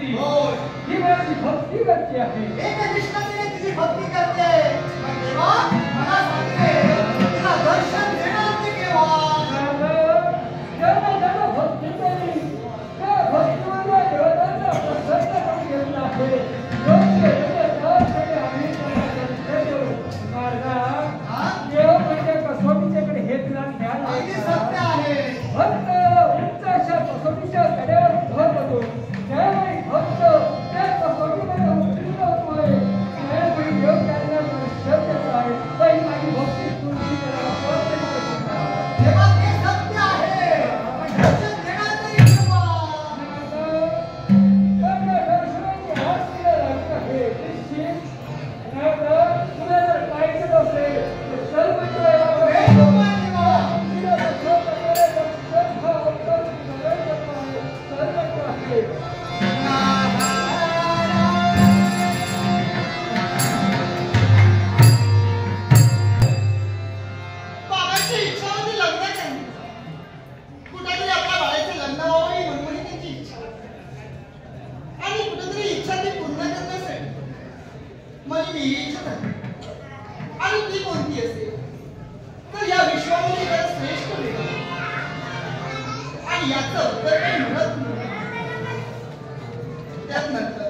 भक्ती ही माझी भक्ती करते आहे. एक कृष्णाने तुझी भक्ती करते पण देवा मला सांगते तुला दर्शन देणार ते केव्हा. ज्याला भक्ती केली त्या भक्तीमध्ये देवतांना प्रसन्न करून घेतला आहे. योग्य त्याच्याकडे आम्ही देव म्हणजे कसोटीच्याकडे हे तुला ज्ञान अगदी सत्य आहे. भक्त उच्च अशा कसोटीच्या कड्यावर उभं होतो त्यावेळी भक्त त्या कसोटीमध्ये उत्तीर्ण होतोय. त्यावेळी देव त्यांना दर्शन देत आहे. पण माझी भक्ती तुझी करायला देवा ते सत्य आहे पण दर्शन देणार नाही केव्हा. बाबाची इच्छा होती लग्न करण्याची. कुठेतरी आपल्या बाळाचं लग्न व्हावं ही मनमनी त्यांची इच्छा होती. आणि कुठेतरी इच्छा ती पूर्ण करण्यासाठी मग मी इच्छा करते. आणि ती कोणती असेल तर या विश्वामध्ये जरा श्रेष्ठ वेगळं आणि याचं उत्तर काही मिळत नाही. त्यात नंतर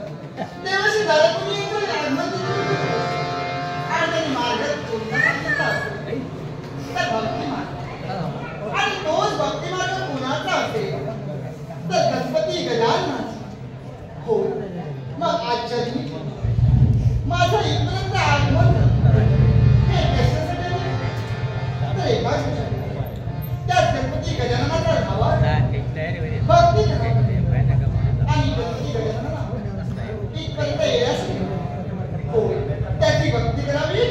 देवाशी झालं तुम्ही आगमन दिलं आणि त्यांनी मार्गात कोणता सांगितला असेल तर भक्ती मार्ग. आणि तोच भक्ती मार्ग कोणाचा असेल तर गणपती गजाननाचा. हो मग आजच्या दिवशी माझं इथपर्यंत आगमन हे कशासाठी तर एकाच त्याच गणपती गजाननाचा धावा भक्ती करावी आणि गणपती गजानना इथपर्यंत येण्यासाठी हो त्याची भक्ती करावी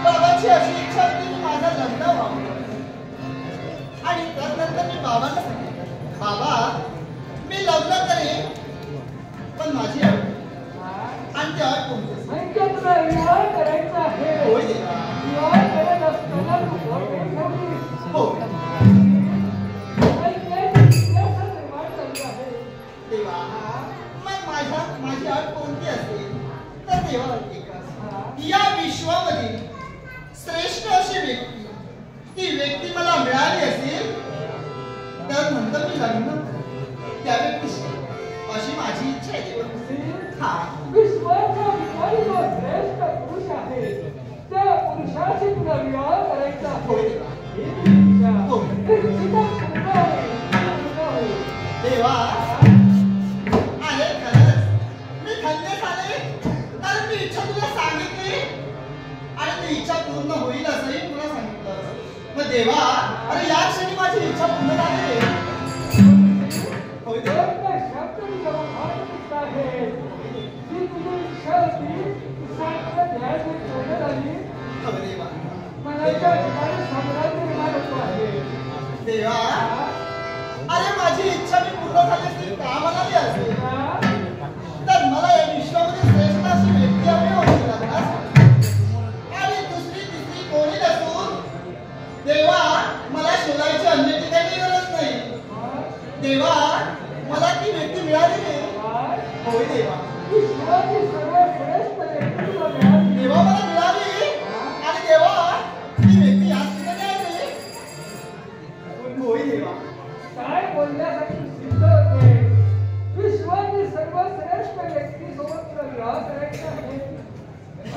बाबाची अशी इच्छा होती की माझं लग्न व्हावं. आणि त्यानंतर मी बाबांना सांगितलं बाबा मी लग्न करेन पण माझी अट आणि ती अट कोणती म्हणजे तुला विवाह करायचा आहे. होय देवा. विवाह करत असताना तू हो देवा मग माझी अट कोणती असेल विवाह करायचा होय आहे. देवा. ही तुझी इच्छा. हो. ही तुझी पूर्ण होईल. पूर्ण होईल. देवा आहे खरंच मी धन्य झाले कारण मी इच्छा तुला सांगितली आणि ती इच्छा पूर्ण होईल असंही तुला सांगितलं. मग देवा अरे या क्षणी माझी इच्छा पूर्ण झाली. होय देवा. दोन शब्द मी जबाबदारीत आहे. जी तुझी इच्छा होती ती सांगता ध्यान पूर्ण झाली. हो देवा. मला एका ठिकाणी साम्राज्य निर्माण होतो आहे. देवा अरे माझी इच्छा मी पूर्ण झाली असती का म्हणाली असेल तर मला या विश्वामध्ये श्रेष्ठ अशी व्यक्ती हवी होती लग्नास आणि दुसरी तिसरी कोणी नसून देवा मला शोधायची अन्य ठिकाणी गरज नाही. देवा मला ती व्यक्ती मिळाली नाही. होय देवा. विश्वाची सर्वश्रेष्ठ व्यक्ती तुला मिळाली. देवा मला मिळाली आणि देवा ती व्यक्ती याच ठिकाणी आली. होय देवा. काय बोलण्यासाठी सिद्ध होते. विश्वाची सर्वश्रेष्ठ व्यक्ती सोबत तुला विवाह करायचा आहे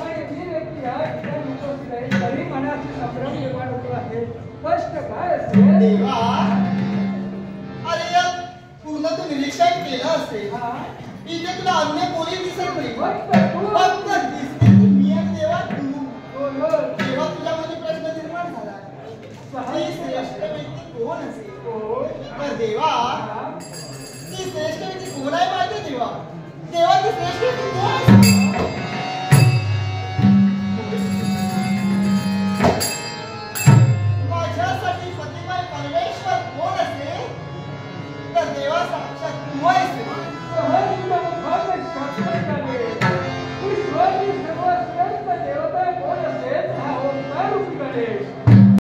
आणि ती व्यक्ती या ठिकाणी उपस्थित आहे तरी मनाची संभ्रम निर्माण होतो आहे. कष्ट काय असेल. देवा अरे या पूर्ण तू निरीक्षण केलं असेल इथे तुला अन्य कोणी दिसत नाही. फक्त तू फक्त दिसते ती मी आणि देवा तू. बोल. तेव्हा तुझ्यामध्ये प्रश्न निर्माण झाला ती श्रेष्ठ व्यक्ती कोण असेल. तर देवा ती श्रेष्ठ व्यक्ती कोण आहे माहिती देवा. देवा ती श्रेष्ठ व्यक्ती कोण